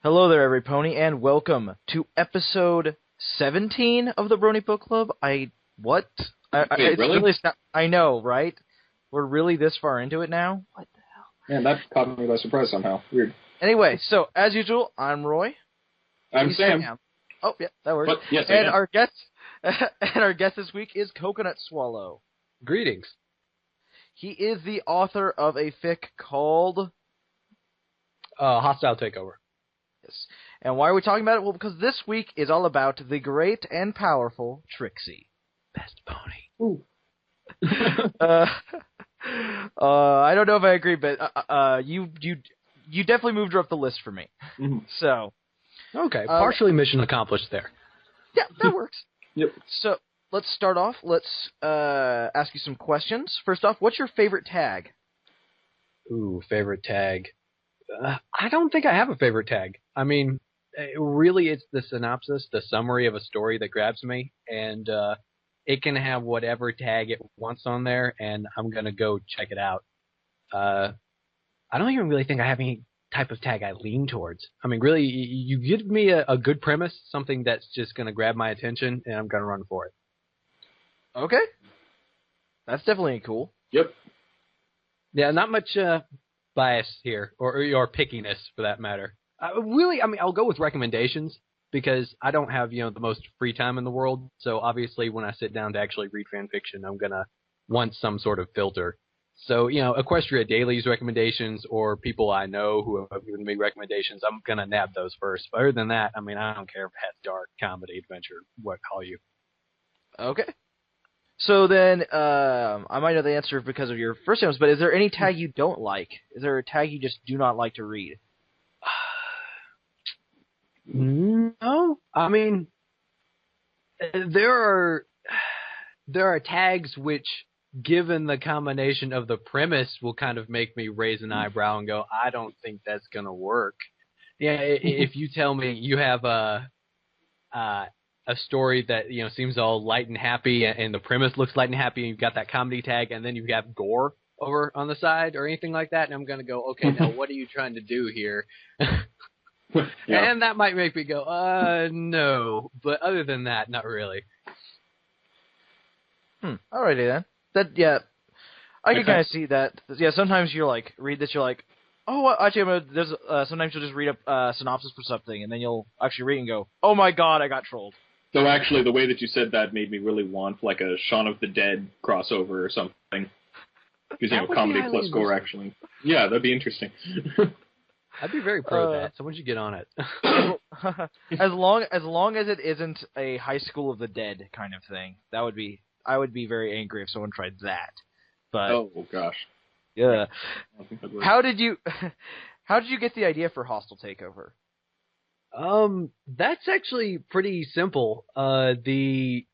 Hello there, Anypony, and welcome to episode 17 of the Brony Bookclub. Wait, really? I know, right? We're really this far into it now? What the hell? Man, that caught me by surprise somehow. Weird. Anyway, so, as usual, I'm Roy. I'm Sam. Oh, yeah, that works. But, yes, and our guest this week is CoconutSwallow. Greetings. He is the author of a fic called... Hostile Takeover. Yes. And why are we talking about it? Well, because this week is all about the great and powerful Trixie. Best pony. Ooh. I don't know if I agree, but you definitely moved her up the list for me. Mm-hmm. So, okay, partially mission accomplished there. Yeah, that works. Yep. So let's start off. Let's ask you some questions. First off, what's your favorite tag? Ooh, favorite tag. I don't think I have a favorite tag. I mean, really, it's the synopsis, the summary of a story that grabs me, and it can have whatever tag it wants on there, and I'm gonna go check it out. I don't even really think I have any type of tag I lean towards. I mean, really, you give me a good premise, something that's just gonna grab my attention, and I'm gonna run for it. Okay. That's definitely cool. Yep. Yeah, not much bias here, or pickiness for that matter. Really, I mean, I'll go with recommendations because I don't have, the most free time in the world. So obviously, when I sit down to actually read fan fiction, I'm gonna want some sort of filter. So, Equestria Daily's recommendations or people I know who have given me recommendations, I'm gonna nab those first. But other than that, I mean, I don't care if it has dark, comedy, adventure, what call you. Okay. So then, I might know the answer because of your first names, but is there any tag you don't like? Is there a tag you just do not like to read? No, I mean, there are tags which, given the combination of the premise, will kind of make me raise an eyebrow and go, I don't think that's gonna work. Yeah, if you tell me you have a story that seems all light and happy, and the premise looks light and happy, and you've got that comedy tag, and then you have gore over on the side or anything like that, and I'm gonna go, okay, now what are you trying to do here? Yeah. And that might make me go, no. But other than that, not really. Alrighty then. I can kind of see that. Yeah, sometimes you're like, read this, you're like, oh, well, actually, sometimes you'll just read a synopsis for something, and then you'll actually read and go, oh my god, I got trolled. So actually, the way that you said that made me really want, like, a Shaun of the Dead crossover or something. Because, comedy plus gore, actually. Yeah, that'd be interesting. I'd be very pro of that, so once you get on it. as long as it isn't a High School of the Dead kind of thing, I would be very angry if someone tried that. But oh gosh. Yeah. How did you get the idea for Hostile Takeover? That's actually pretty simple. The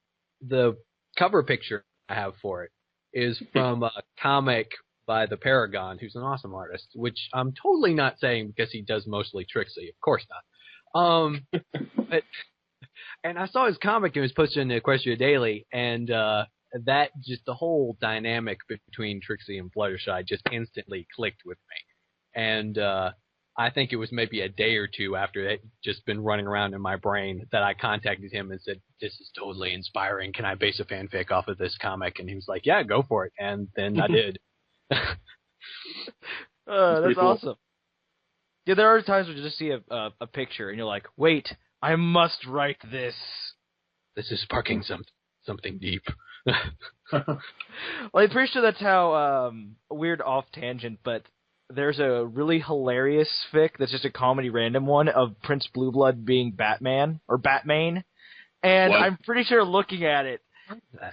cover picture I have for it is from a comic by the Paragon, who's an awesome artist, which I'm totally not saying because he does mostly Trixie. Of course not. But, and I saw his comic and it was posted in the Equestria Daily, and that just the whole dynamic between Trixie and Fluttershy just instantly clicked with me. And I think it was maybe a day or two after it just been running around in my brain that I contacted him and said, this is totally inspiring. Can I base a fanfic off of this comic? And he was like, yeah, go for it. And then I did. That's awesome. Yeah, there are times when you just see a picture and you're like, wait, I must write this. This is sparking something deep. Well, I'm pretty sure that's how, weird off tangent, but there's a really hilarious fic that's just a comedy random one of Prince Blueblood being Batman, or Batman, and what? I'm pretty sure looking at it,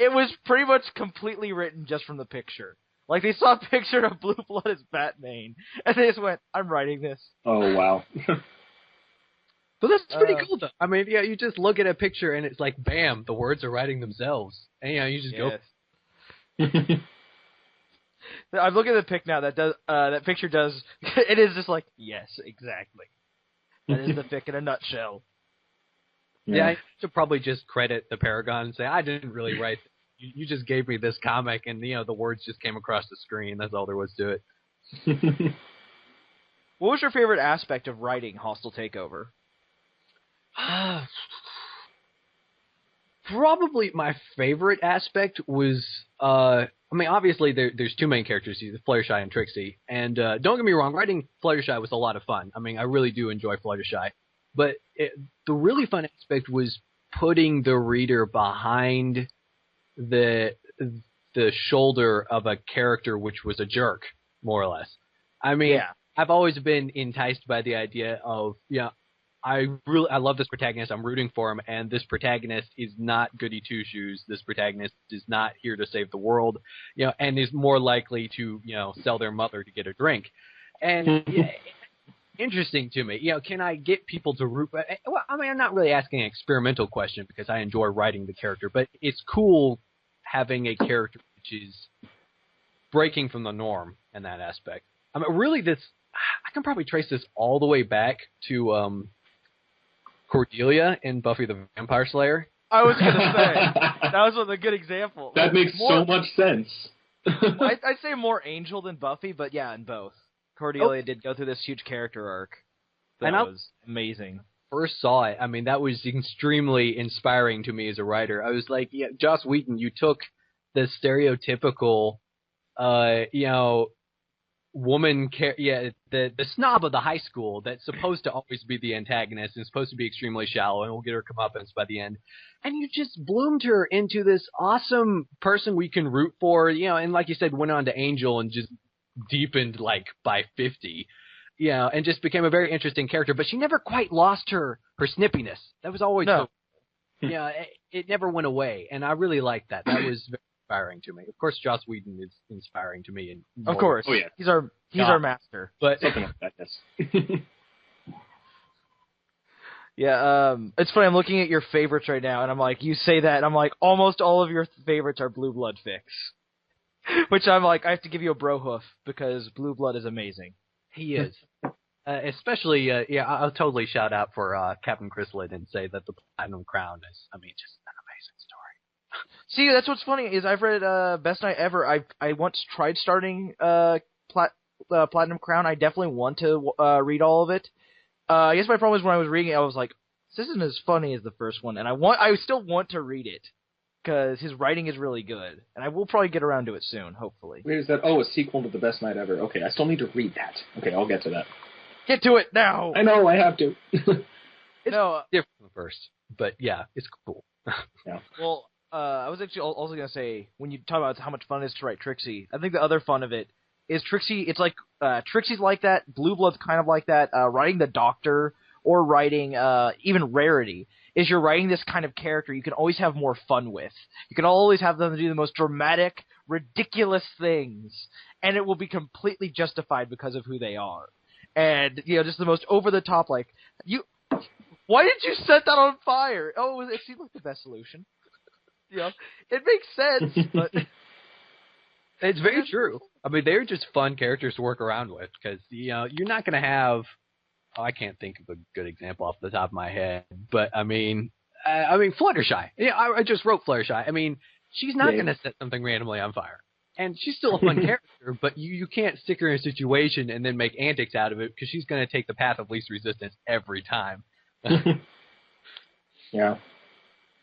it was pretty much completely written just from the picture. Like, they saw a picture of Blue Blood as Batman, and they just went, I'm writing this. Oh, wow. But that's pretty cool, though. I mean, yeah, you just look at a picture, and it's like, bam, the words are writing themselves. And, you just go. I'm looking at the pic now, that picture does, it is just like, yes, exactly. That is the fic in a nutshell. Yeah, I should probably just credit the Paragon and say, I didn't really write You just gave me this comic, and the words just came across the screen. That's all there was to it. What was your favorite aspect of writing Hostile Takeover? Probably my favorite aspect was, obviously there's two main characters, Fluttershy and Trixie, and don't get me wrong, writing Fluttershy was a lot of fun. I mean, I really do enjoy Fluttershy, but the really fun aspect was putting the reader behind the shoulder of a character which was a jerk, more or less. I mean, yeah. I've always been enticed by the idea of, I love this protagonist. I'm rooting for him, and this protagonist is not goody two shoes. This protagonist is not here to save the world, and is more likely to, sell their mother to get a drink. And interesting to me, can I get people to root? Well, I mean, I'm not really asking an experimental question because I enjoy writing the character, but it's cool having a character which is breaking from the norm in that aspect. I mean, really, I can probably trace this all the way back to Cordelia in Buffy the Vampire Slayer. I was going to say, that was a good example. That makes so much sense. I'd say more Angel than Buffy, but yeah, in both. Cordelia did go through this huge character arc. That was amazing. First saw it, I mean, that was extremely inspiring to me as a writer. I was like, Joss Whedon, you took the stereotypical, woman, the snob of the high school that's supposed to always be the antagonist and supposed to be extremely shallow and will get her comeuppance by the end. And you just bloomed her into this awesome person we can root for, and like you said, went on to Angel and just deepened by 50, and just became a very interesting character. But she never quite lost her snippiness. That was always, it never went away. And I really liked that. That was very inspiring to me. Of course, Joss Whedon is inspiring to me. Of course. Oh, yeah. He's our master. But something like that, yes. Yeah, it's funny, I'm looking at your favorites right now, and I'm like, you say that, and I'm like, almost all of your favorites are Blue Blood fics. Which I'm like, I have to give you a bro hoof, because Blue Blood is amazing. He is. Especially, I'll totally shout out for Captain Chrysalid and say that the Platinum Crown is, just an amazing story. See, that's what's funny, is I've read Best Night Ever. I once tried starting Platinum Crown. I definitely want to read all of it. I guess my problem is when I was reading it, I was like, this isn't as funny as the first one, and I still want to read it, because his writing is really good, and I will probably get around to it soon, hopefully. Wait, is that, a sequel to The Best Night Ever. Okay, I still need to read that. Okay, I'll get to that. Get to it now! I know, I have to. It's different from the first, but yeah, it's cool. Yeah. Well, I was actually also going to say, when you talk about how much fun it is to write Trixie, I think the other fun of it is Trixie, it's like, Trixie's like that, Blue Blood's kind of like that, writing the Doctor, or writing, even Rarity, is you're writing this kind of character you can always have more fun with. You can always have them do the most dramatic, ridiculous things, and it will be completely justified because of who they are. And, just the most over-the-top, why did you set that on fire? Oh, it seemed like the best solution. It makes sense, but... It's very true. They're just fun characters to work around with, because, you're not going to have... I can't think of a good example off the top of my head, but Fluttershy. I just wrote Fluttershy. She's not going to set something randomly on fire, and she's still a fun character. But you can't stick her in a situation and then make antics out of it, because she's going to take the path of least resistance every time. Yeah.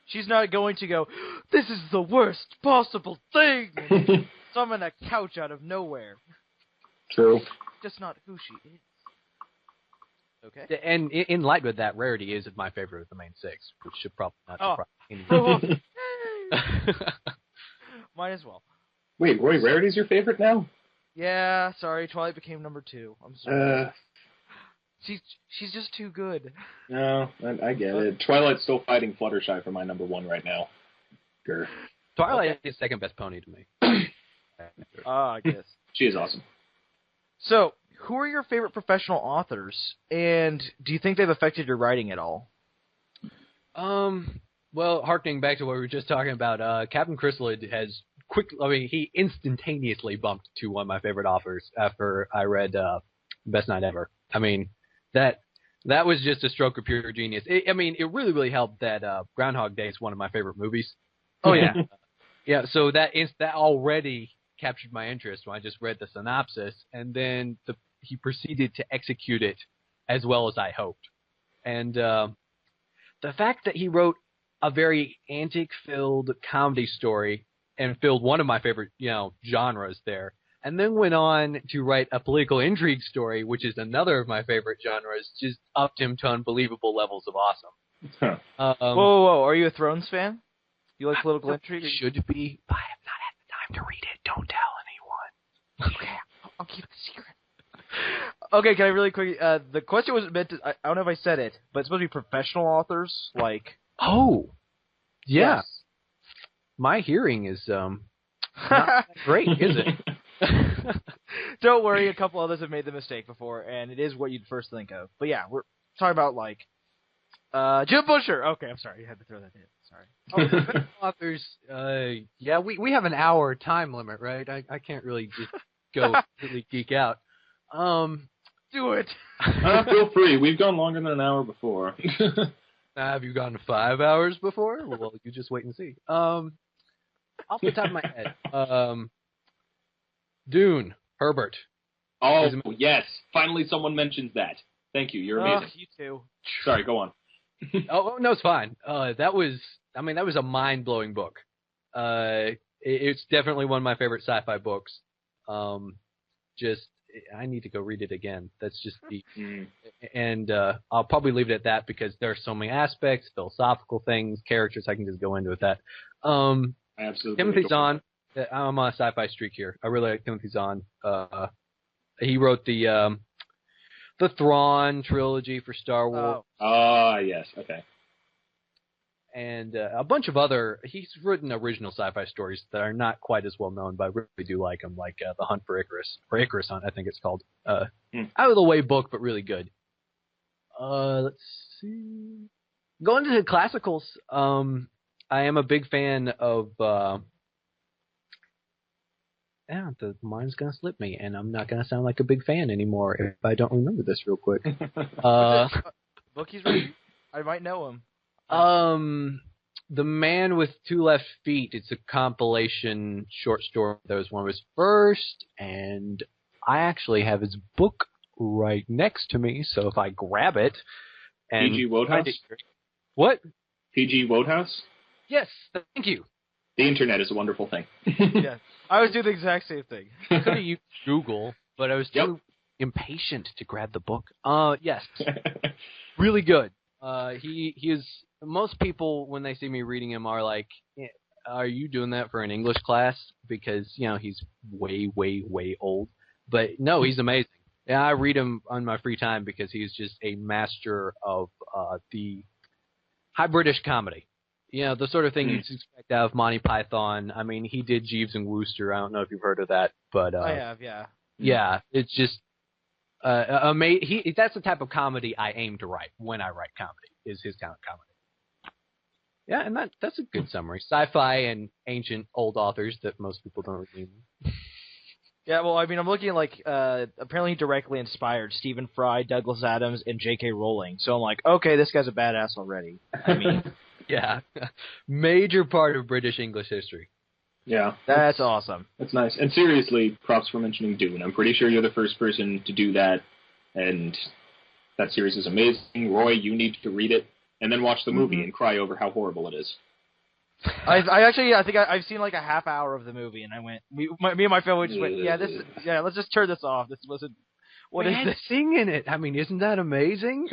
She's not going to go, this is the worst possible thing, and summon a couch out of nowhere. True. Just not who she is. Okay. And in light with that, Rarity is my favorite of the main six, which should probably not surprise anyone. Might as well. Wait, Roy, Rarity's your favorite now? Yeah, sorry, Twilight became number 2. I'm sorry. She's just too good. No, I get it. Twilight's still fighting Fluttershy for my number 1 right now. Grr. Twilight is second best pony to me. I guess. She is awesome. So, who are your favorite professional authors, and do you think they've affected your writing at all? Well, harkening back to what we were just talking about, Captain Chrysalid has he instantaneously bumped to one of my favorite authors after I read Best Night Ever. That was just a stroke of pure genius. It really, really helped that Groundhog Day is one of my favorite movies. Oh, yeah. Yeah, so that already captured my interest when I just read the synopsis, and then he proceeded to execute it as well as I hoped. And the fact that he wrote a very antic-filled comedy story and filled one of my favorite, genres there, and then went on to write a political intrigue story, which is another of my favorite genres, just upped him to unbelievable levels of awesome. Whoa, are you a Thrones fan? You like political intrigue? Should be. I have not had the time to read it. Don't tell anyone. Okay, I'll keep it secret. Okay, can I really quickly? The question was meant to. I don't know if I said it, but it's supposed to be professional authors, like. Oh, yeah. Yes. My hearing is not that great, is it? Don't worry, a couple others have made the mistake before, and it is what you'd first think of. But yeah, we're talking about like Jim Busher. Okay, I'm sorry, you had to throw that in. Sorry. Authors, yeah, we have an hour time limit, right? I can't really just go completely geek out. Do it. Feel free. We've gone longer than an hour before. Have you gone 5 hours before? Well, you just wait and see. Off the top of my head, Dune, Herbert. Oh, yes. Finally someone mentions that. Thank you. You're amazing. You too. Sorry, go on. Oh, no, it's fine. That was a mind-blowing book. It's definitely one of my favorite sci-fi books. I need to go read it again. That's just deep. And I'll probably leave it at that because there are so many aspects, philosophical things, characters I can just go into with that. Absolutely. Timothy Zahn. I'm on a sci-fi streak here. I really like Timothy Zahn. He wrote the Thrawn trilogy for Star Wars. Yes. Okay. And a bunch of other. He's written original sci-fi stories that are not quite as well known, but I really do like them, like The Hunt for Icarus, or Icarus Hunt, I think it's called. Out of the way book, but really good. Let's see. Going to the classicals, I am a big fan of. The mind's gonna slip me, and I'm not gonna sound like a big fan anymore if I don't remember this real quick. Book he's reading. I might know him. The Man with Two Left Feet. It's a compilation short story. That was one of his first, and I actually have his book right next to me. So if I grab it, and P.G. Wodehouse. What? P.G. Wodehouse. Yes, thank you. The internet is a wonderful thing. Yes, I was doing the exact same thing. I could have used Google, but I was too impatient to grab the book. Yes, really good. He is. Most people, when they see me reading him, are like, "Are you doing that for an English class?" Because he's way, way, way old. But no, he's amazing. Yeah, I read him on my free time because he's just a master of the high British comedy. The sort of thing you'd expect out of Monty Python. I mean, he did Jeeves and Wooster. I don't know if you've heard of that, but I have, yeah. Yeah, it's just amazing. That's the type of comedy I aim to write when I write comedy. Is his kind of comedy. Yeah, and that's a good summary. Sci-fi and ancient old authors that most people don't read. Yeah, well, I mean, I'm looking at, like, apparently directly inspired Stephen Fry, Douglas Adams, and J.K. Rowling. So I'm like, okay, this guy's a badass already. I mean... Yeah. Major part of British English history. Yeah. That's awesome. That's nice. And seriously, props for mentioning Dune. I'm pretty sure you're the first person to do that, and that series is amazing. Roy, you need to read it, and then watch the movie and cry over how horrible it is. I think I've seen like a half hour of the movie, and I went, me and my family just went, let's just turn this off. This wasn't. What is this? Singing it. I mean, isn't that amazing?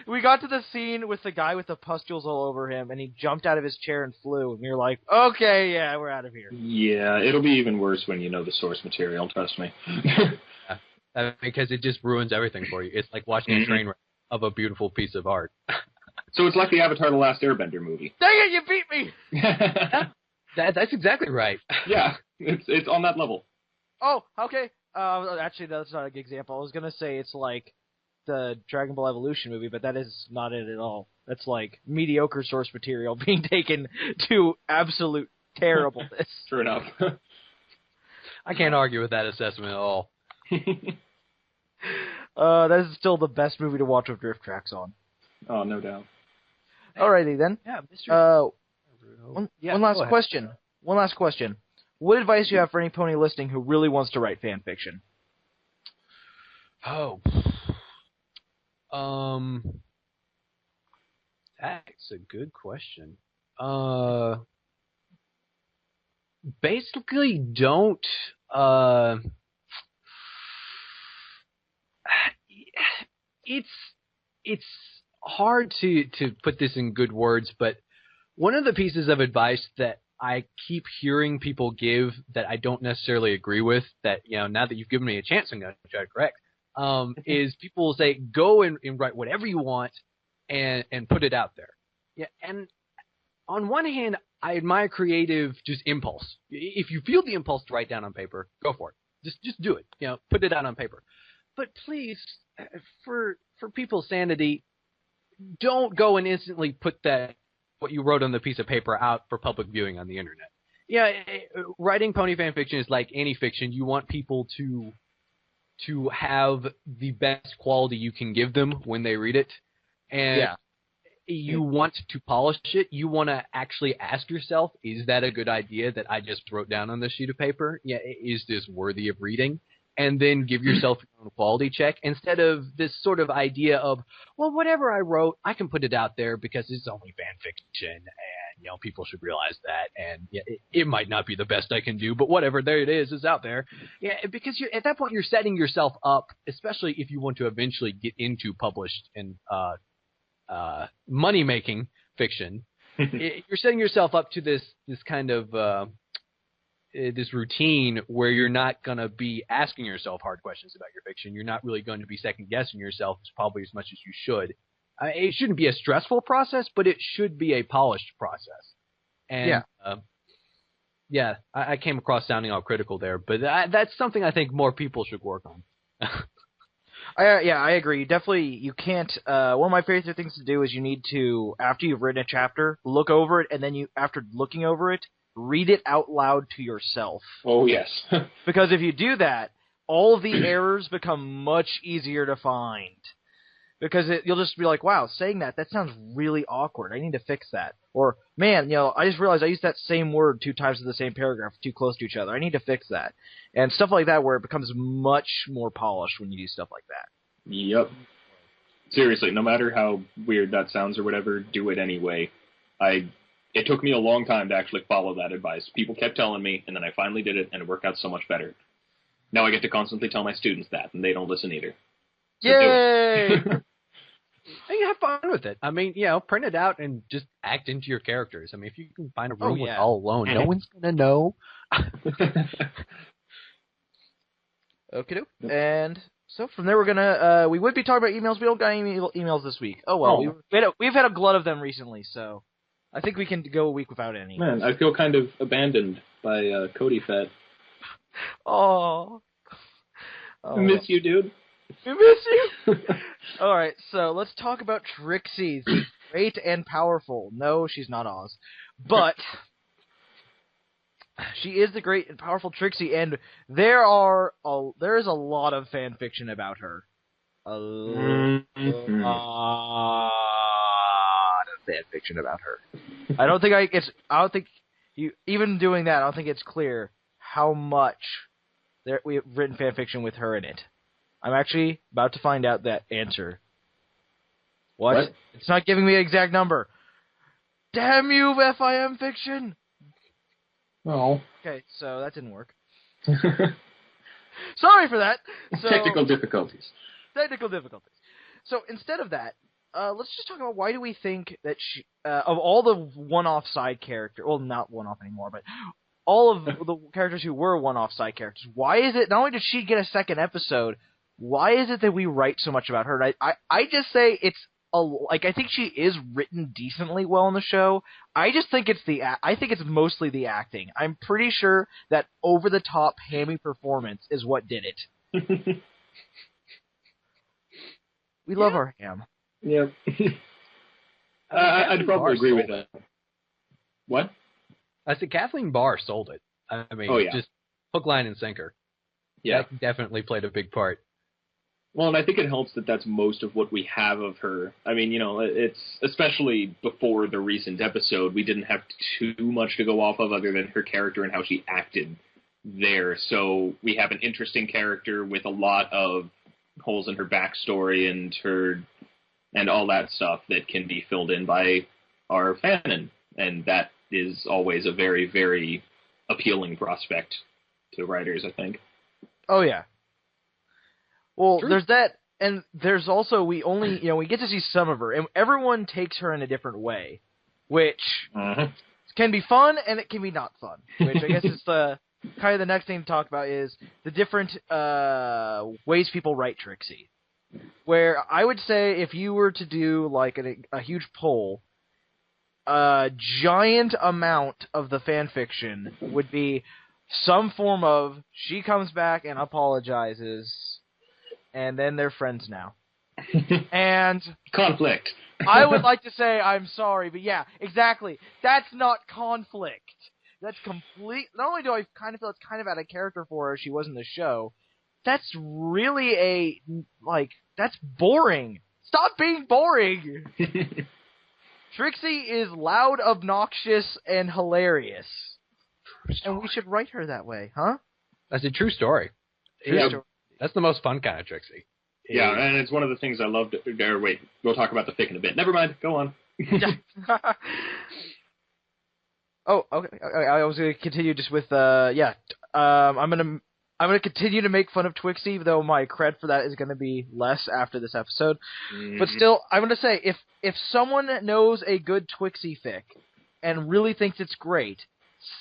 We got to the scene with the guy with the pustules all over him, and he jumped out of his chair and flew, and we were like, okay, yeah, we're out of here. Yeah, it'll be even worse when you know the source material, trust me. Because it just ruins everything for you. It's like watching a train wreck of a beautiful piece of art. So it's like the Avatar The Last Airbender movie. Dang it, you beat me! That's exactly right. Yeah, it's on that level. Oh, okay. Actually, that's not a good example. I was going to say it's like the Dragon Ball Evolution movie, but that is not it at all. That's like mediocre source material being taken to absolute terribleness. True enough. I can't argue with that assessment at all. That is still the best movie to watch with drift tracks on. Oh, no doubt. Alrighty then. Yeah, Mr. One last question. One last question. What advice do you have for any pony listening who really wants to write fan fiction? Oh. That's a good question. Basically don't, it's hard to put this in good words, but one of the pieces of advice that I keep hearing people give that I don't necessarily agree with, that, now that you've given me a chance, I'm going to try to correct, is people will say, go and write whatever you want and put it out there. Yeah, and on one hand, I admire creative just impulse. If you feel the impulse to write down on paper, go for it. Just do it. Put it out on paper. But please, for people's sanity, don't go and instantly put what you wrote on the piece of paper out for public viewing on the internet. Yeah, writing pony fan fiction is like any fiction. You want people to have the best quality you can give them when they read it. And you want to polish it. You want to actually ask yourself, is that a good idea that I just wrote down on this sheet of paper? Yeah, is this worthy of reading? And then give yourself your own quality check instead of this sort of idea of, well, whatever I wrote, I can put it out there because it's only fan fiction, and people should realize that. And it might not be the best I can do, but whatever, there it is, it's out there. Yeah, because at that point you're setting yourself up, especially if you want to eventually get into published and money-making fiction. You're setting yourself up to this kind of this routine where you're not going to be asking yourself hard questions about your fiction. You're not really going to be second-guessing yourself probably as much as you should. It shouldn't be a stressful process, but it should be a polished process. And I came across sounding all critical there, but that's something I think more people should work on. I agree. Definitely, you can't. One of my favorite things to do is you need to, after you've written a chapter, look over it, and then after looking over it, read it out loud to yourself. Oh, yes. Because if you do that, all of the errors become much easier to find. Because you'll just be like, wow, saying that sounds really awkward. I need to fix that. Or, man, I just realized I used that same word 2 times in the same paragraph, too close to each other. I need to fix that. And stuff like that where it becomes much more polished when you do stuff like that. Yep. Seriously, no matter how weird that sounds or whatever, do it anyway. It took me a long time to actually follow that advice. People kept telling me, and then I finally did it, and it worked out so much better. Now I get to constantly tell my students that, and they don't listen either. So yay! And you have fun with it. I mean, print it out and just act into your characters. I mean, if you can find a room with all alone, no one's going to know. Okay. And so from there, we're going to, we would be talking about emails. We don't got any emails this week. Oh, well, we've had a glut of them recently, so I think we can go a week without any. Man, I feel kind of abandoned by Cody Fett. Oh. I miss you, dude. We miss you. All right, so let's talk about Trixie, the great and powerful. No, she's not Oz, but she is the great and powerful Trixie, and there is a lot of fan fiction about her. A lot of fan fiction about her. I don't think you even doing that. I don't think it's clear how much we have written fan fiction with her in it. I'm actually about to find out that answer. What? It's not giving me an exact number. Damn you, FIM fiction! Oh. Okay, so that didn't work. Sorry for that. Technical difficulties. So instead of that, let's just talk about why do we think that she, of all the one-off side characters, well, not one-off anymore, but all of the characters who were one-off side characters, why is it, not only did she get a second episode, why is it that we write so much about her? And I just say it's I think she is written decently well in the show. I just think it's mostly the acting. I'm pretty sure that over the top hammy performance is what did it. We love our ham. Yeah. I'd probably agree with that. What? I said Kathleen Barr sold it. I mean, just hook, line, and sinker. Yeah. That definitely played a big part. Well, and I think it helps that that's most of what we have of her. I mean, it's especially before the recent episode, we didn't have too much to go off of other than her character and how she acted there. So we have an interesting character with a lot of holes in her backstory and all that stuff that can be filled in by our fanon, and that is always a very, very appealing prospect to writers, I think. Oh yeah. Well, True. there's that, and there's also we get to see some of her, and everyone takes her in a different way, which can be fun and it can be not fun. Which I guess is the kind of the next thing to talk about is the different ways people write Trixie. Where I would say if you were to do like a huge poll, a giant amount of the fan fiction would be some form of she comes back and apologizes, and then they're friends now. And conflict. I would like to say I'm sorry, but yeah, exactly. That's not conflict. That's complete. Not only do I kind of feel it's kind of out of character for her, she was in the show. That's really that's boring. Stop being boring. Trixie is loud, obnoxious, and hilarious. And we should write her that way, huh? That's a true story. That's the most fun kind of Trixie. Yeah, and it's one of the things I loved. Wait, we'll talk about the fic in a bit. Never mind. Go on. Oh, okay. I was going to continue just with I'm gonna continue to make fun of Twixie, though my cred for that is gonna be less after this episode. But still, I'm gonna say if someone knows a good Twixie fic and really thinks it's great,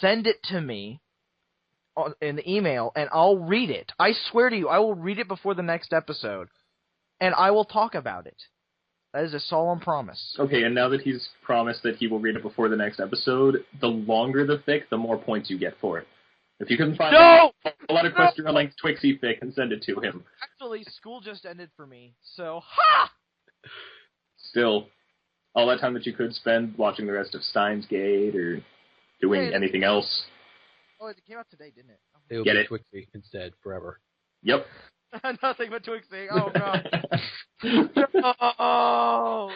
send it to me in the email, and I'll read it. I swear to you, I will read it before the next episode, and I will talk about it. That is a solemn promise. Okay, and now that he's promised that he will read it before the next episode, the longer the fic, the more points you get for it. If you can find a lot of question-length Twixie fic and send it to him. Actually, school just ended for me, so ha! Still, all that time that you could spend watching the rest of Steins Gate or doing anything else. Oh, it came out today, didn't it? It will be Twixie instead forever. Yep. Nothing but Twixie. Oh god. Oh,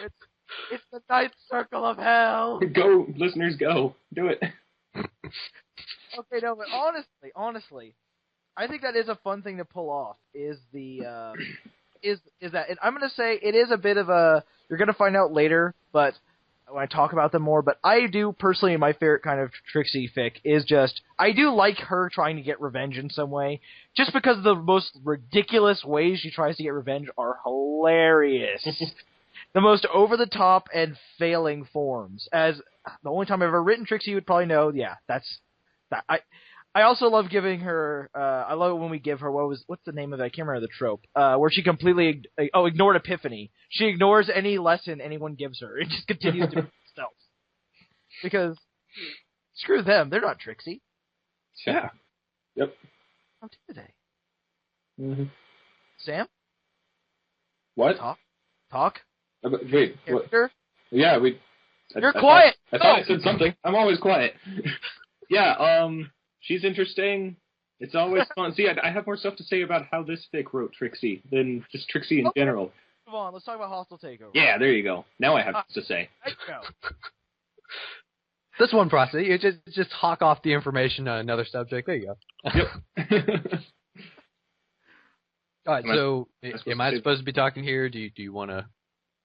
it's the ninth circle of hell. Go, listeners, go. Do it. Okay, no, but honestly, I think that is a fun thing to pull off. Is that? And I'm gonna say it is a bit of a. You're gonna find out later, but when I talk about them more. But I do personally, my favorite kind of Trixie fic is just I do like her trying to get revenge in some way, just because the most ridiculous ways she tries to get revenge are hilarious. The most over the top and failing forms. As the only time I've ever written Trixie, you would probably know. Yeah, that's. I also love giving her. I love it when we give her what's the name of it? I can't remember the trope. Where she completely ignored Epiphany. She ignores any lesson anyone gives her. It just continues to be herself. Because screw them, they're not Trixie. Yeah. Yep. How did they? Mm-hmm. Sam? What? Talk. Wait. Character? Yeah, You're quiet. I thought I said something. I'm always quiet. Yeah, she's interesting. It's always fun. See, I have more stuff to say about how this fic wrote Trixie than just Trixie in general. Come on, let's talk about Hostile Takeover. Yeah, there you go. Now I have to say. There you go. This one process, you just hawk off the information on another subject. There you go. Yep. All right, so am I supposed to be talking here? Do you want to?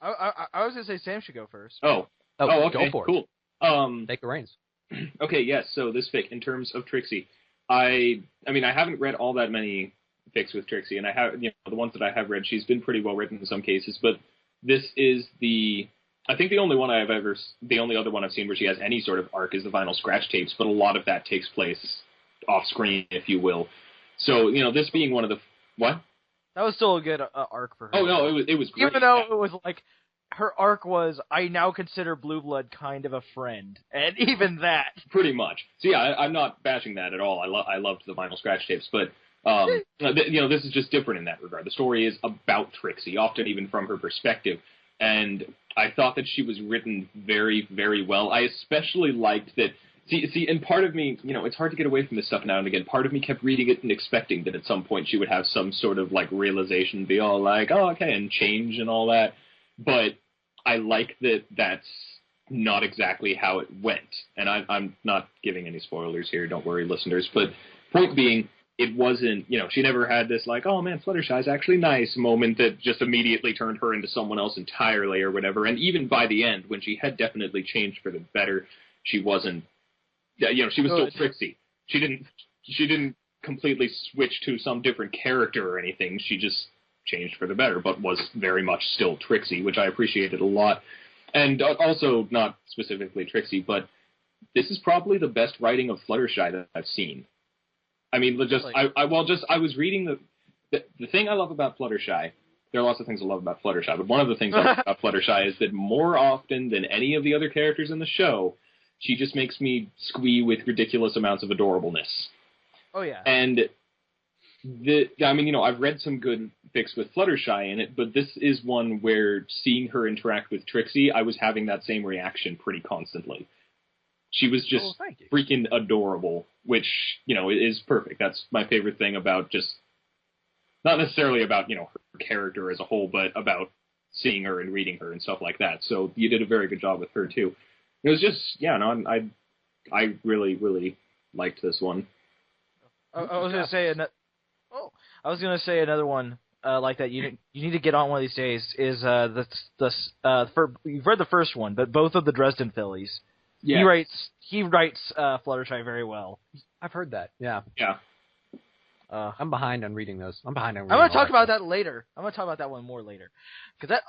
I was going to say Sam should go first. Oh, okay, go for cool. it. Take the reins. Okay, yes. So this fic, in terms of Trixie, I mean, I haven't read all that many fics with Trixie, and I have, the ones that I have read, she's been pretty well written in some cases. But this is I think the only other one I've seen where she has any sort of arc is the vinyl scratch tapes. But a lot of that takes place off screen, if you will. So this being one of the what? That was still a good arc for her. Oh no, it was great. Even though it was like. Her arc was, I now consider Blue Blood kind of a friend, and even that. Pretty much. So yeah, I'm not bashing that at all. I loved the vinyl scratch tapes, but this is just different in that regard. The story is about Trixie, often even from her perspective, and I thought that she was written very, very well. I especially liked that. See, and part of me, it's hard to get away from this stuff now and again. Part of me kept reading it and expecting that at some point she would have some sort of like realization, be all like, oh, okay, and change and all that. But I like that that's not exactly how it went. And I'm not giving any spoilers here, don't worry, listeners. But point being, it wasn't, she never had this like, oh man, Fluttershy's actually nice moment that just immediately turned her into someone else entirely or whatever. And even by the end, when she had definitely changed for the better, she wasn't, she was still Trixie. She didn't completely switch to some different character or anything. She just changed for the better, but was very much still Trixie, which I appreciated a lot. And also, not specifically Trixie, but this is probably the best writing of Fluttershy that I've seen. I mean, I was reading the thing I love about Fluttershy. There are lots of things I love about Fluttershy, but one of the things I love about Fluttershy is that more often than any of the other characters in the show, she just makes me squee with ridiculous amounts of adorableness. Oh yeah. And I've read some good fics with Fluttershy in it, but this is one where seeing her interact with Trixie, I was having that same reaction pretty constantly. She was just freaking adorable, which, is perfect. That's my favorite thing about just, not necessarily about, her character as a whole, but about seeing her and reading her and stuff like that. So you did a very good job with her, too. It was just, I really, really liked this one. I was going to say another one like that. You need to get on one of these days. Is you've read the first one, but both of the Dresden Fillies. Yeah. He writes Fluttershy very well. I've heard that. Yeah. Yeah. I'm behind on reading those. I'm going to talk about that later. I'm going to talk about that one more later. Because that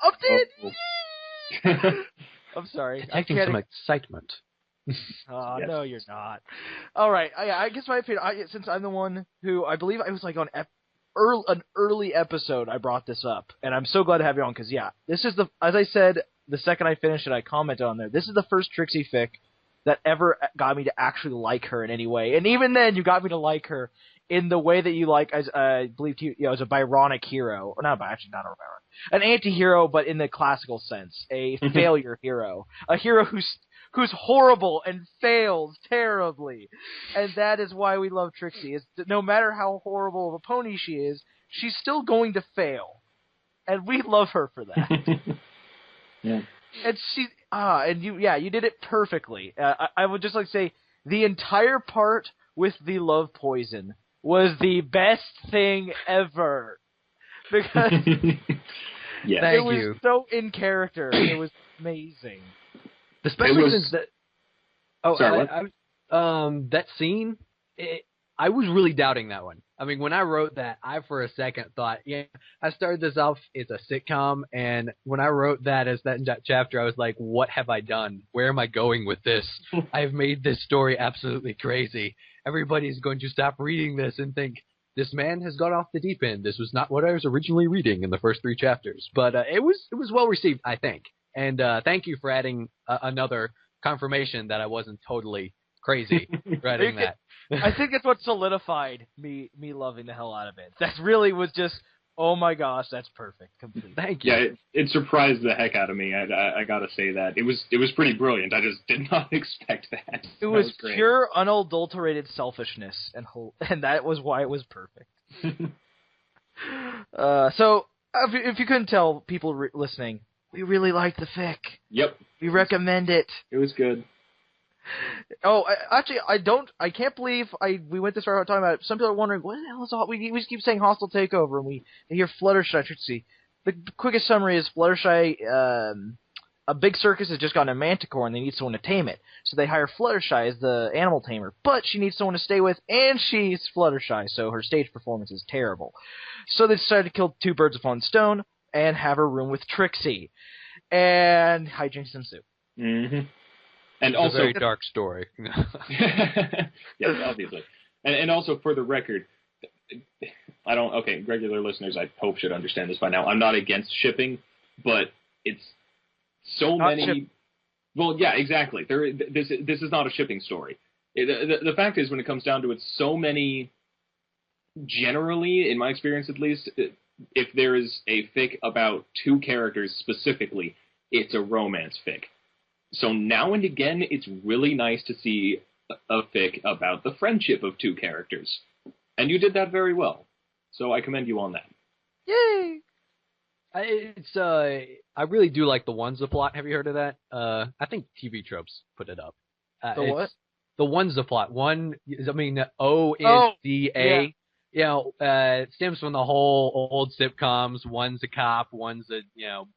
updated. I'm sorry. Detecting some excitement. Oh, yes. No, you're not. All right. I guess my opinion, since I'm the one who, I believe I was like on an early episode, I brought this up. And I'm so glad to have you on because, this is as I said, the second I finished it, I commented on there. This is the first Trixie fic that ever got me to actually like her in any way. And even then, you got me to like her in the way that you like, as I believe, as a Byronic hero. Or not Byronic. An anti-hero, but in the classical sense. A failure hero. A hero who's horrible and fails terribly. And that is why we love Trixie. Is that no matter how horrible of a pony she is, she's still going to fail. And we love her for that. Yeah. And you did it perfectly. I would just like to say the entire part with the love poison was the best thing ever. Because it was so in character. It was amazing. Especially since that. Oh, sorry, that scene. I was really doubting that one. I mean, when I wrote that, I for a second thought, I started this off as a sitcom, and when I wrote that as that chapter, I was like, what have I done? Where am I going with this? I've made this story absolutely crazy. Everybody's going to stop reading this and think, this man has gone off the deep end. This was not what I was originally reading in the first 3 chapters. But it was well received, I think. And thank you for adding another confirmation that I wasn't totally crazy writing that. I think that's what solidified me loving the hell out of it. That really was just, oh my gosh, that's perfect. Completely. Thank you. Yeah, it surprised the heck out of me. I gotta say that. It was pretty brilliant. I just did not expect that. It was pure, unadulterated selfishness, and that was why it was perfect. So, if you couldn't tell, people listening, we really liked the fic. Yep. We recommend it. It was good. Oh, actually, I can't believe we went this far talking about it. Some people are wondering, what the hell is all, we keep saying hostile takeover, and we hear Fluttershy, Trixie. The quickest summary is Fluttershy, a big circus has just gotten a manticore, and they need someone to tame it. So they hire Fluttershy as the animal tamer, but she needs someone to stay with, and she's Fluttershy, so her stage performance is terrible. So they decided to kill 2 birds with one stone, and have her room with Trixie. And hijinks ensue. Mm-hmm. And it's also a very dark story. Yes, obviously. And also, for the record, regular listeners, I hope, should understand this by now. I'm not against shipping, but it's so not many... Well, yeah, exactly. This is not a shipping story. The fact is, when it comes down to it, so many, generally, in my experience at least, if there is a fic about 2 characters specifically, it's a romance fic. So now and again, it's really nice to see a fic about the friendship of 2 characters. And you did that very well. So I commend you on that. Yay! I really do like the Onesie plot. Have you heard of that? I think TV Tropes put it up. The what? The Onesie plot. O-N-D-A. Yeah. it stems from the whole old sitcoms. One's a cop, one's a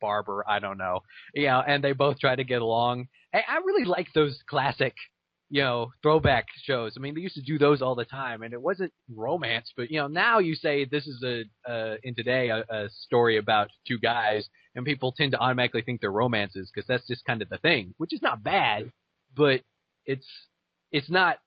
barber. I don't know. And they both try to get along. I really like those classic, throwback shows. I mean, they used to do those all the time, and it wasn't romance. But now you say this is in today a story about two guys, and people tend to automatically think they're romances because that's just kind of the thing, which is not bad, but it's not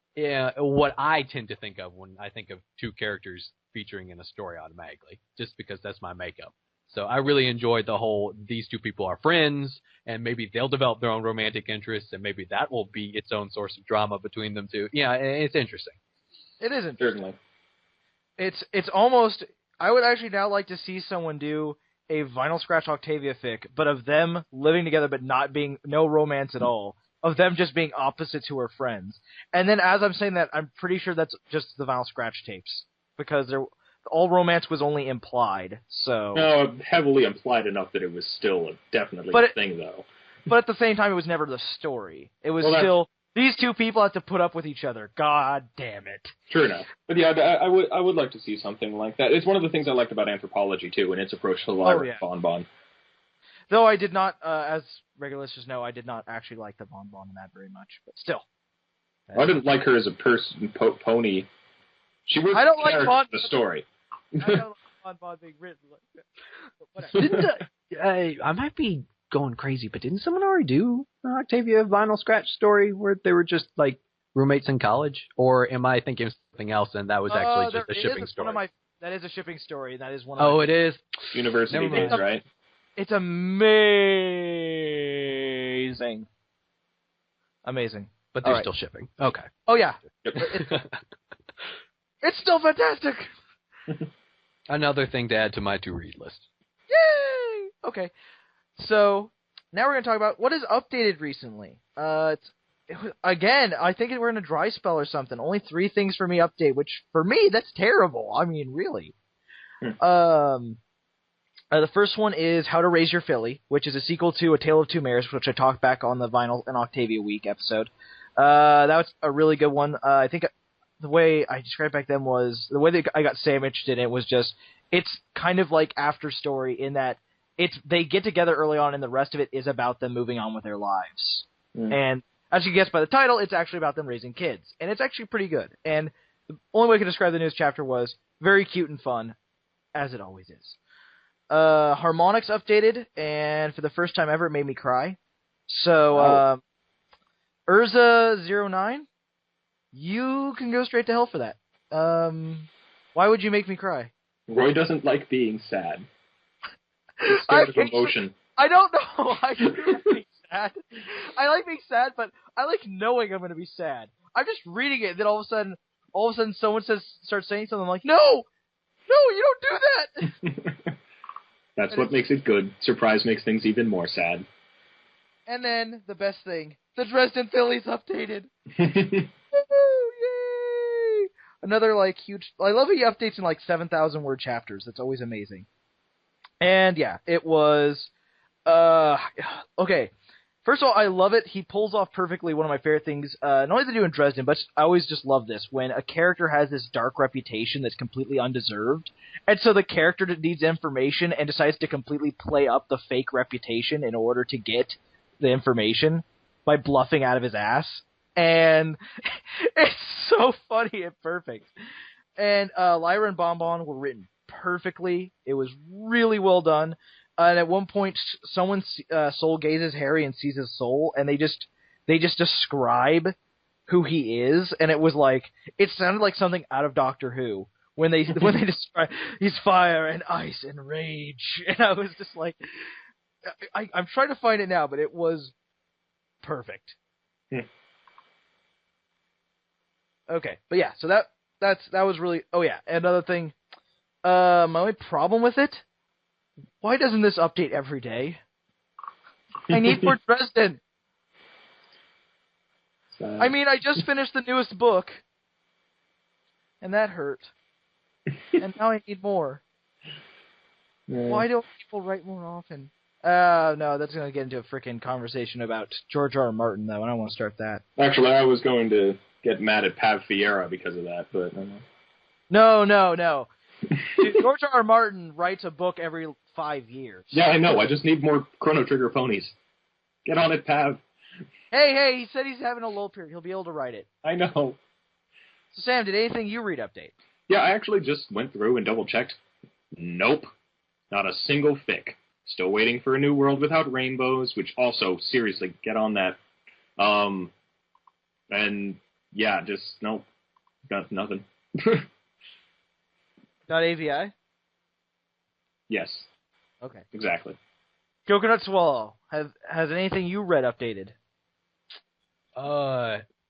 what I tend to think of when I think of two characters featuring in a story automatically, just because that's my makeup. So I really enjoyed the whole, these two people are friends, and maybe they'll develop their own romantic interests, and maybe that will be its own source of drama between them two. Yeah, it's interesting. It is interesting. Certainly. It's almost, I would actually now like to see someone do a Vinyl Scratch Octavia fic, but of them living together but not being, no romance at all, of them just being opposites who are friends. And then as I'm saying that, I'm pretty sure that's just the Vinyl Scratch tapes, because all romance was only implied, so... No, heavily implied enough that it was still definitely a thing, though. But at the same time, it was never the story. It was still, these two people have to put up with each other. God damn it. True enough. But yeah, I would like to see something like that. It's one of the things I liked about Anthropology, too, and its approach to the Lyric Bonbon. Though I did not, as regular listeners know, I did not actually like the Bonbon in that very much, but still. I didn't like her as a person, pony. She was I don't like in the story. I don't like Bonbon being written like that. Didn't I might be going crazy, but didn't someone already do an Octavia Vinyl Scratch story where they were just like roommates in college? Or am I thinking of something else and that was actually just a shipping story? That is a shipping story. That is one of my... it is? University days, right? It's amazing. Amazing. But they're still shipping. Okay. Oh, yeah. Yep. It's still fantastic. Another thing to add to my to-read list. Yay! Okay. So, now we're going to talk about what is updated recently. Again, I think we're in a dry spell or something. Only 3 things for me update, which, for me, that's terrible. I mean, really. The first one is How to Raise Your Filly, which is a sequel to A Tale of Two Mares, which I talked back on the Vinyl and Octavia Week episode. That was a really good one. I think the way I described back then was, the way that I got sandwiched in it was just, it's kind of like After Story in that they get together early on and the rest of it is about them moving on with their lives. And as you guess by the title, it's actually about them raising kids. And it's actually pretty good. And the only way I could describe the newest chapter was very cute and fun, as it always is. Harmonix updated, and for the first time ever, it made me cry. So, Urza09, you can go straight to hell for that. Why would you make me cry? Roy doesn't like being sad. It's sort of emotion. I don't know. I do like being sad. I like being sad, but I like knowing I'm going to be sad. I'm just reading it, and then all of a sudden someone starts saying something. I'm like, no, you don't do that. That's what makes it good. Surprise makes things even more sad. And then, the best thing, the Dresden Phillies updated. Yay! Another, huge... I love he updates in, 7,000-word chapters. That's always amazing. And, yeah, it was... okay. First of all, I love it. He pulls off perfectly one of my favorite things, not only to do in Dresden, but I always just love this, when a character has this dark reputation that's completely undeserved, and so the character needs information and decides to completely play up the fake reputation in order to get the information by bluffing out of his ass. And it's so funny and perfect. And Lyra and Bonbon were written perfectly. It was really well done. And at one point, someone soul gazes Harry and sees his soul, and they just describe who he is, and it sounded like something out of Doctor Who when they describe he's fire and ice and rage, and I was just like, I'm trying to find it now, but it was perfect. Okay, but yeah, so that was really. Oh yeah, another thing. My only problem with it. Why doesn't this update every day? I need more Dresden. I mean, I just finished the newest book, and that hurt. And now I need more. Why don't people write more often? No, that's going to get into a freaking conversation about George R. R. Martin, though, and I don't want to start that. Actually, I was going to get mad at Pav Fiera because of that, but... No. Dude, George R. Martin writes a book every 5 years. Yeah, I know. I just need more Chrono Trigger ponies. Get on it, Pav. Hey, he said he's having a lull period. He'll be able to write it. I know. So, Sam, did anything you read update? Yeah, I actually just went through and double-checked. Nope. Not a single fic. Still waiting for a new world without rainbows, which also, seriously, get on that. And, yeah, just, nope. Got nothing. Not AVI? Yes. Okay. Exactly. CoconutSwallow, has anything you read updated?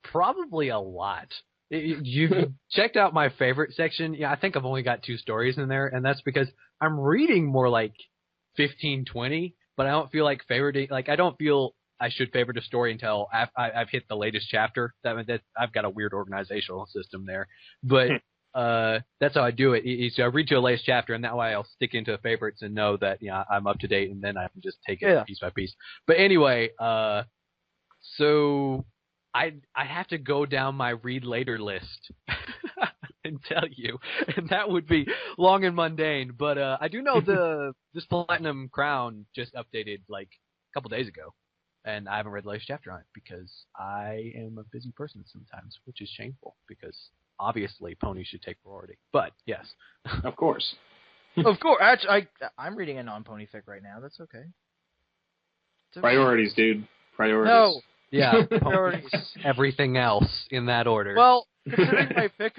Probably a lot. You've checked out my favorite section. Yeah, I think I've only got 2 stories in there, and that's because I'm reading more like 15, 20, but I don't feel like favoriting. Like, I don't feel I should favorite a story until I've hit the latest chapter. That I've got a weird organizational system there, but that's how I do it. So I read to a latest chapter, and that way I'll stick into favorites and know that I'm up to date, and then I can just take it piece by piece. But anyway, so I have to go down my read later list and tell you, and that would be long and mundane. But I do know this Platinum Crown just updated like a couple days ago, and I haven't read the latest chapter on it because I am a busy person sometimes, which is shameful because obviously ponies should take priority. But yes, of course. Of course. Actually, I'm reading a non-pony fic right now. That's okay. Priorities, dude. Priorities. No. Yeah, priorities. Everything else in that order. Well, considering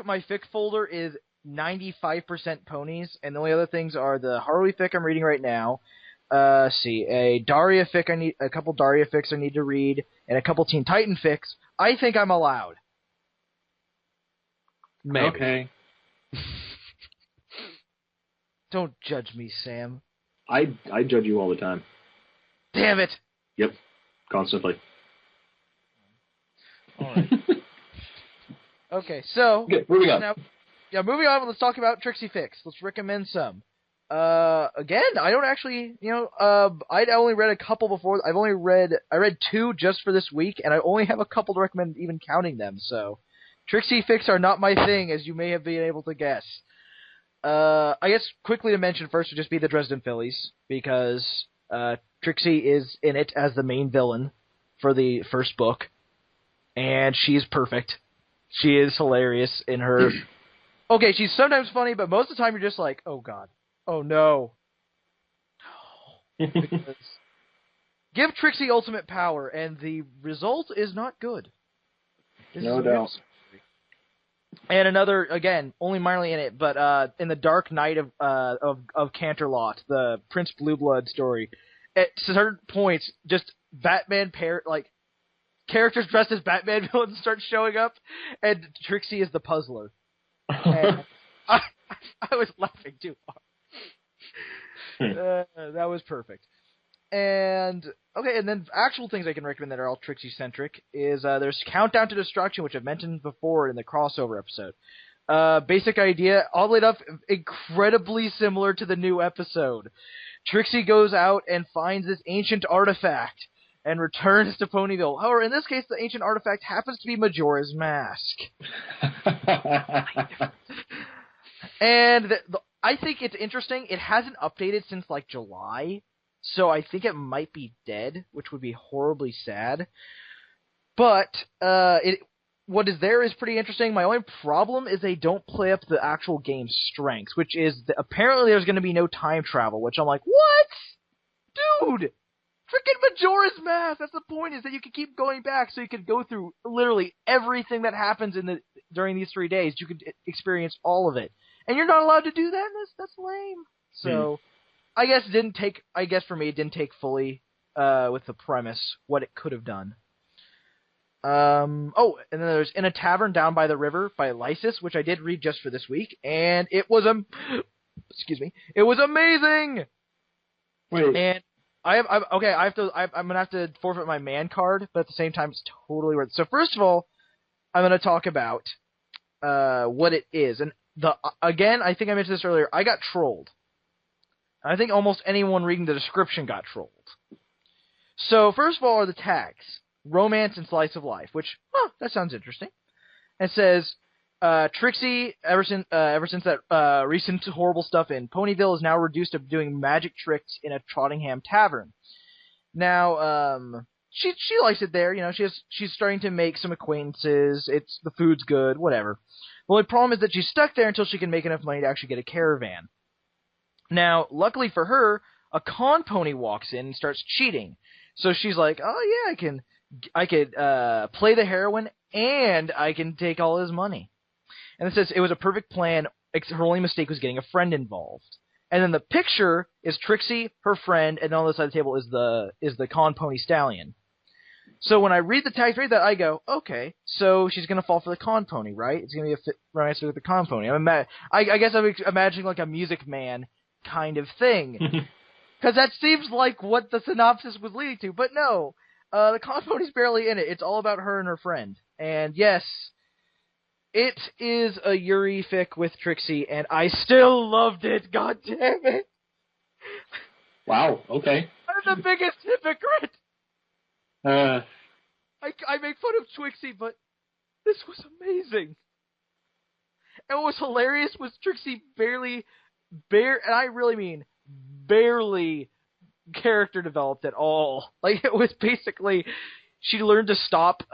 my fic folder is 95% ponies, and the only other things are the Harley fic I'm reading right now. See, a Daria fic a couple Daria fics I need to read, and a couple Teen Titan fics. I think I'm allowed. Maybe. Okay. Don't judge me, Sam. I judge you all the time. Damn it. Yep. Constantly. All right. Okay, so moving on. Moving on. Let's talk about Trixie fics. Let's recommend some. Again, I don't actually, I'd only read a couple before. I read 2 just for this week, and I only have a couple to recommend, even counting them. So, Trixie fics are not my thing, as you may have been able to guess. I guess quickly to mention first would just be the Dresden Fillies, because Trixie is in it as the main villain for the first book. And she's perfect. She is hilarious in her... Okay, she's sometimes funny, but most of the time you're just like, oh god. Oh no. Because give Trixie ultimate power, and the result is not good. No doubt. And another, again, only minorly in it, but in the Dark Knight of Canterlot, the Prince Blueblood story, at certain points, just Batman characters dressed as Batman villains start showing up, and Trixie is the puzzler. And I was laughing too hard. That was perfect. And then actual things I can recommend that are all Trixie-centric is there's Countdown to Destruction, which I've mentioned before in the crossover episode. Basic idea, oddly enough, incredibly similar to the new episode. Trixie goes out and finds this ancient artifact and returns to Ponyville. However, in this case, the ancient artifact happens to be Majora's Mask. And I think it's interesting. It hasn't updated since, July, so I think it might be dead, which would be horribly sad. But what is there is pretty interesting. My only problem is they don't play up the actual game's strengths, which is apparently there's going to be no time travel, which I'm like, what? Dude! Freaking Majora's Mask! That's the point, is that you can keep going back, so you could go through literally everything that happens during these 3 days. You could experience all of it. And you're not allowed to do that? That's lame. So, I guess for me, it didn't take fully with the premise what it could have done. And then there's In a Tavern Down by the River by Lysis, which I did read just for this week, and it was it was amazing. Wait. And I'm gonna have to forfeit my man card, but at the same time, it's totally worth it. So first of all, I'm gonna talk about what it is, and again, I think I mentioned this earlier. I got trolled. I think almost anyone reading the description got trolled. So first of all are the tags: romance and slice of life, which that sounds interesting. It says Trixie, ever since that recent horrible stuff in Ponyville, is now reduced to doing magic tricks in a Trottingham tavern. Now, she likes it there. You know, she's starting to make some acquaintances. The food's good, whatever. The only problem is that she's stuck there until she can make enough money to actually get a caravan. Now, luckily for her, a con pony walks in and starts cheating. So she's like, oh yeah, I could play the heroine and I can take all his money. And it says it was a perfect plan. Her only mistake was getting a friend involved. And then the picture is Trixie, her friend, and on the other side of the table is the con pony stallion. So when I read the text, read that, I go, okay, so she's gonna fall for the con pony, right? It's gonna be a romance with the con pony. I guess I'm imagining like a Music Man kind of thing, because that seems like what the synopsis was leading to. But no, the con pony's barely in it. It's all about her and her friend. And yes, it is a Yuri fic with Trixie, and I still loved it. God damn it! Wow. Okay. I'm the biggest hypocrite. I make fun of Trixie, but this was amazing. And what was hilarious was Trixie and I really mean barely character developed at all. Like, it was basically, she learned to stop,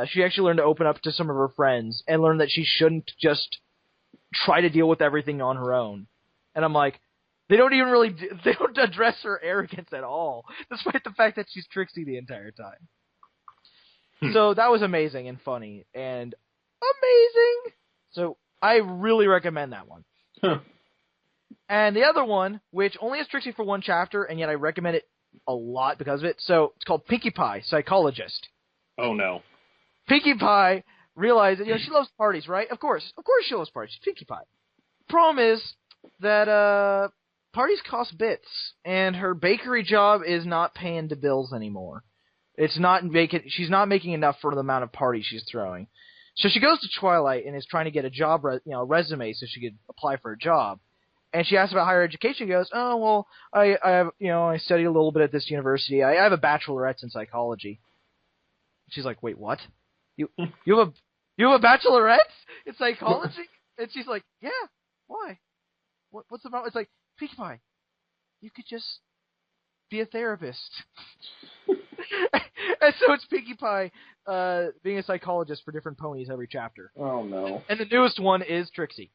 she actually learned to open up to some of her friends and learned that she shouldn't just try to deal with everything on her own. And I'm like, they don't address her arrogance at all, despite the fact that she's Trixie the entire time. So that was amazing and funny and amazing. So I really recommend that one. Huh. And the other one, which only has Trixie for one chapter, and yet I recommend it a lot because of it. So it's called Pinkie Pie, Psychologist. Oh no. Pinkie Pie realized that, she loves parties, right? Of course she loves parties. She's Pinkie Pie. Problem is that parties cost bits, and her bakery job is not paying the bills anymore. She's not making enough for the amount of parties she's throwing. So she goes to Twilight and is trying to get a job, resume so she could apply for a job. And she asks about higher education. She goes, oh, well, I have, I studied a little bit at this university. I have a bachelorette in psychology. She's like, wait, what? You have a bachelorette in psychology? And she's like, yeah, why? What's the problem? It's like, Pinkie Pie, you could just be a therapist. And so it's Pinkie Pie being a psychologist for different ponies every chapter. Oh, no. And the newest one is Trixie.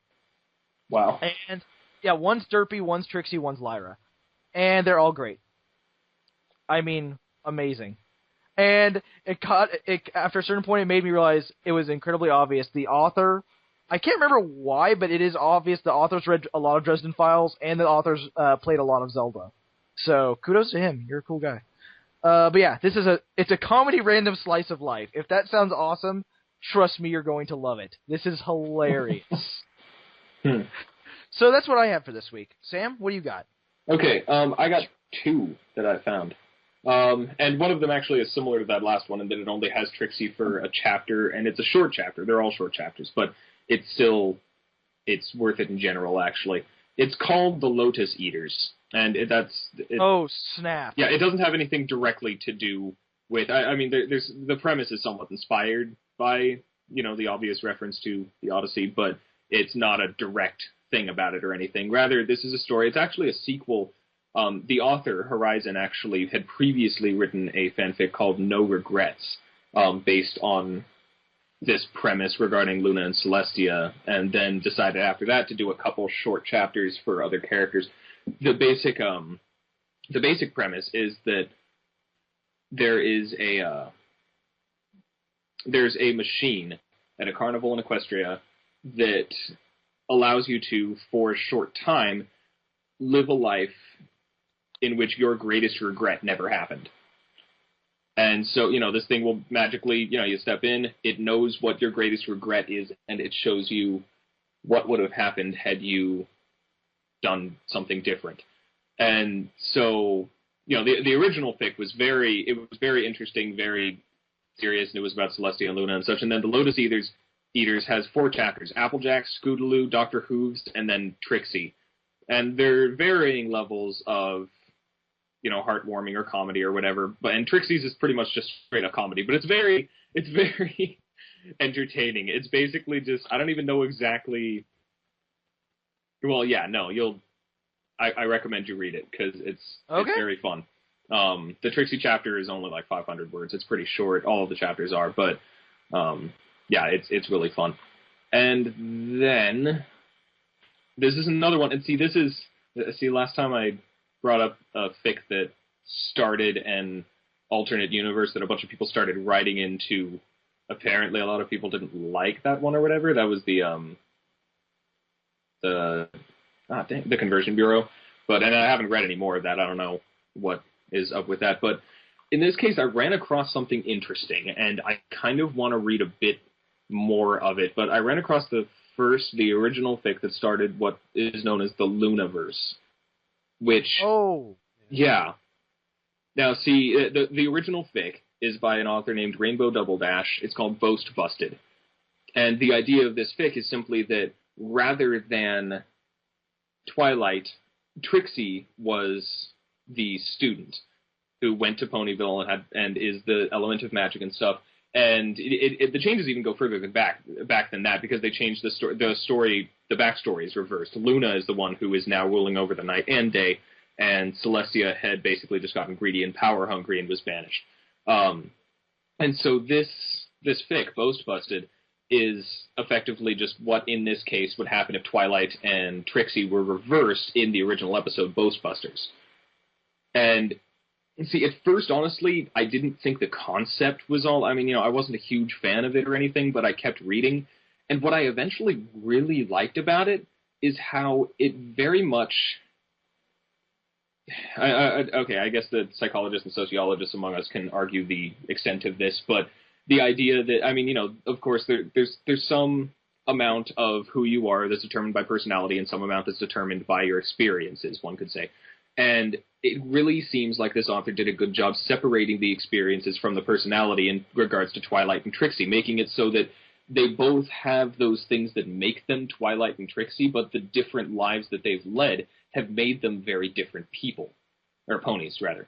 Wow. And, yeah, one's Derpy, one's Trixie, one's Lyra. And they're all great. I mean, amazing. And after a certain point, it made me realize it was incredibly obvious. The author, I can't remember why, but it is obvious the authors read a lot of Dresden Files, and the authors played a lot of Zelda. So, kudos to him. You're a cool guy. But yeah, it's a comedy random slice of life. If that sounds awesome, trust me, you're going to love it. This is hilarious. So that's what I have for this week. Sam, what do you got? Okay, I got two that I found. And one of them actually is similar to that last one in that it only has Trixie for a chapter, and it's a short chapter. They're all short chapters, but it's worth it in general, actually. It's called The Lotus Eaters, and oh, snap. Yeah, it doesn't have anything directly to do with... I mean, the premise is somewhat inspired by, the obvious reference to the Odyssey, but it's not a direct thing about it or anything. Rather, this is a story. It's actually a sequel. The author, Horizon, actually had previously written a fanfic called No Regrets, based on this premise regarding Luna and Celestia, and then decided after that to do a couple short chapters for other characters. The basic premise is that there's a machine at a carnival in Equestria that allows you to, for a short time, live a life in which your greatest regret never happened. And so, this thing will magically, you step in, it knows what your greatest regret is, and it shows you what would have happened had you done something different. And so, the original fic was very interesting, very serious, and it was about Celestia and Luna and such. And then the Lotus Eaters has 4 chapters: Applejack, Scootaloo, Dr. Hooves, and then Trixie. And they're varying levels of, heartwarming or comedy or whatever. And Trixie's is pretty much just straight up comedy. But it's very entertaining. It's basically just, I don't even know exactly. Well, yeah, no, I recommend you read it because it's very fun. The Trixie chapter is only like 500 words. It's pretty short. All of the chapters are, but yeah, it's really fun. And then this is another one. And see, last time I brought up a fic that started an alternate universe that a bunch of people started writing into. Apparently, a lot of people didn't like that one or whatever. That was the Conversion Bureau. And I haven't read any more of that. I don't know what is up with that. But in this case, I ran across something interesting, and I kind of want to read a bit more of it. But I ran across the original fic that started what is known as the Lunaverse, which... Oh! Yeah. Now, see, the original fic is by an author named Rainbow Double Dash. It's called Boast Busted. And the idea of this fic is simply that rather than Twilight, Trixie was the student who went to Ponyville and is the element of magic and stuff. And the changes even go further than back than that, because they changed the backstory is reversed. Luna is the one who is now ruling over the night and day, and Celestia had basically just gotten greedy and power hungry and was banished. And so this fic, Boast Busted, is effectively just what in this case would happen if Twilight and Trixie were reversed in the original episode Ghostbusters. And see, at first, honestly, I didn't think the concept was all... I mean, I wasn't a huge fan of it or anything, but I kept reading. And what I eventually really liked about it is how it very much... okay, I guess the psychologists and sociologists among us can argue the extent of this, but the idea that, I mean, of course, there's some amount of who you are that's determined by personality and some amount that's determined by your experiences, one could say. And it really seems like this author did a good job separating the experiences from the personality in regards to Twilight and Trixie, making it so that they both have those things that make them Twilight and Trixie, but the different lives that they've led have made them very different people. Or ponies, rather.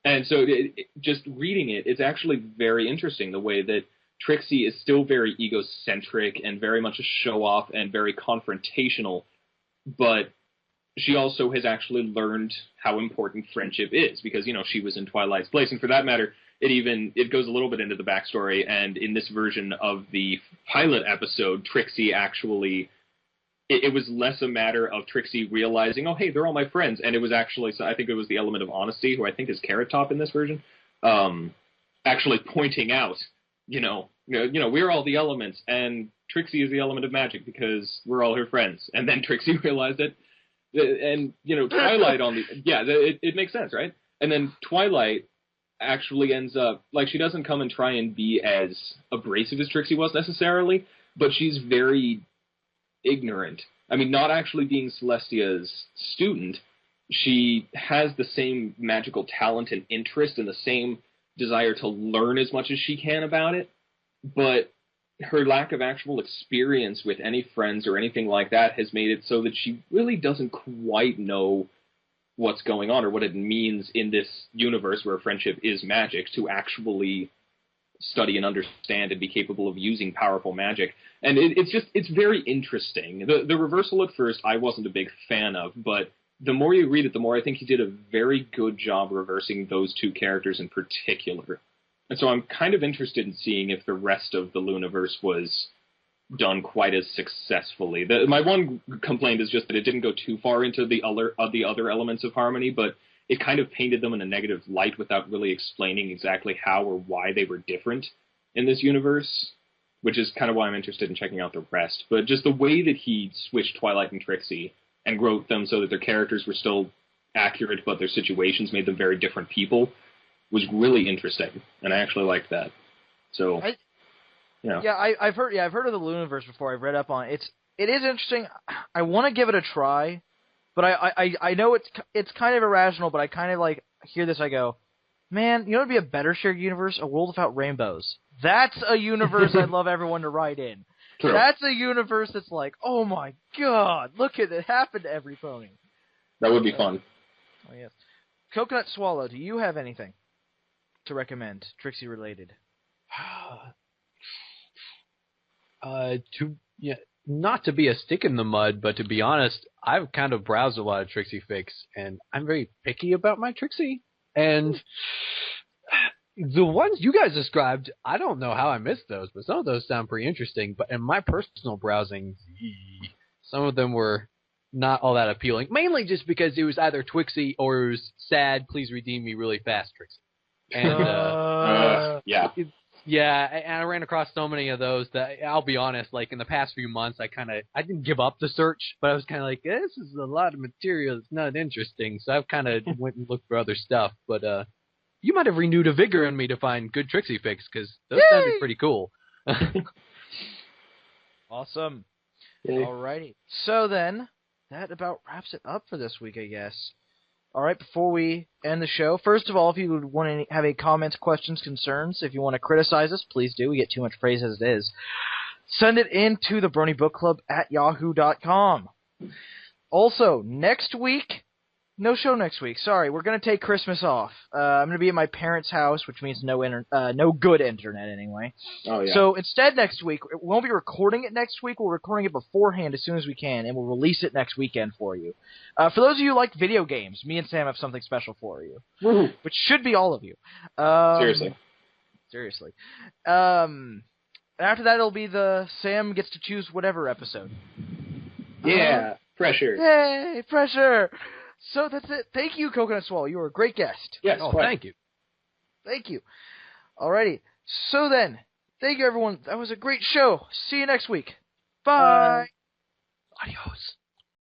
And so just reading it, it's actually very interesting the way that Trixie is still very egocentric and very much a show-off and very confrontational, but she also has actually learned how important friendship is, because, she was in Twilight's place. And for that matter, it goes a little bit into the backstory, and in this version of the pilot episode, Trixie actually... It was less a matter of Trixie realizing, oh, hey, they're all my friends. And it was actually, so I think it was the element of honesty, who I think is Carrot Top in this version, actually pointing out, we're all the elements, and Trixie is the element of magic because we're all her friends. And then Trixie realized it. And, Twilight it makes sense, right? And then Twilight actually ends up, she doesn't come and try and be as abrasive as Trixie was necessarily, but she's very ignorant. I mean, not actually being Celestia's student, she has the same magical talent and interest and the same desire to learn as much as she can about it, but her lack of actual experience with any friends or anything like that has made it so that she really doesn't quite know what's going on or what it means in this universe where friendship is magic to actually study and understand and be capable of using powerful magic. And it's very interesting. The reversal at first I wasn't a big fan of, but the more you read it, the more I think he did a very good job reversing those two characters in particular. And so I'm kind of interested in seeing if the rest of the Lunaverse was done quite as successfully. My one complaint is just that it didn't go too far into the other elements of Harmony, but it kind of painted them in a negative light without really explaining exactly how or why they were different in this universe, which is kind of why I'm interested in checking out the rest. But just the way that he switched Twilight and Trixie and wrote them so that their characters were still accurate, but their situations made them very different people, was really interesting, and I actually liked that. So, I've heard of the Lunaverse before. I've read up on it. It is interesting. I want to give it a try. But I know it's kind of irrational, but I kind of hear this, I go, man, it'd be a better shared universe, a world without rainbows. That's a universe I'd love everyone to write in. True. That's a universe that's like, oh my god, look at it happen to every pony. That would be fun. Oh yes. CoconutSwallow, do you have anything to recommend, Trixie related? Not to be a stick in the mud, but to be honest, I've kind of browsed a lot of Trixie fics, and I'm very picky about my Trixie. And the ones you guys described, I don't know how I missed those, but some of those sound pretty interesting. But in my personal browsing, some of them were not all that appealing, mainly just because it was either Twixie or it was sad, please redeem me really fast Trixie. And yeah, and I ran across so many of those that I'll be honest, like in the past few months, I didn't give up the search, but I was kind of like, this is a lot of material that's not interesting, so I've kind of went and looked for other stuff. But you might have renewed a vigor in me to find good Trixie fics, because those sounded pretty cool. Awesome. Yay. Alrighty. So then, that about wraps it up for this week, I guess. All right, before we end the show, first of all, if you would want to have any comments, questions, concerns, if you want to criticize us, please do. We get too much praise as it is. Send it in to the Brony Bookclub at yahoo.com. Also, next week, no show next week. Sorry, we're going to take Christmas off. I'm going to be at my parents' house, which means no good internet anyway. Oh, yeah. So instead next week, we won't be recording it next week. We're recording it beforehand as soon as we can, and we'll release it next weekend for you. For those of you who like video games, me and Sam have something special for you, which should be all of you. Seriously. After that, it'll be the Sam gets to choose whatever episode. Yeah, pressure. Yay, pressure. So that's it. Thank you, CoconutSwallow. You were a great guest. Yes, thank you. Thank you. Alrighty. So then, thank you, everyone. That was a great show. See you next week. Bye. Adios.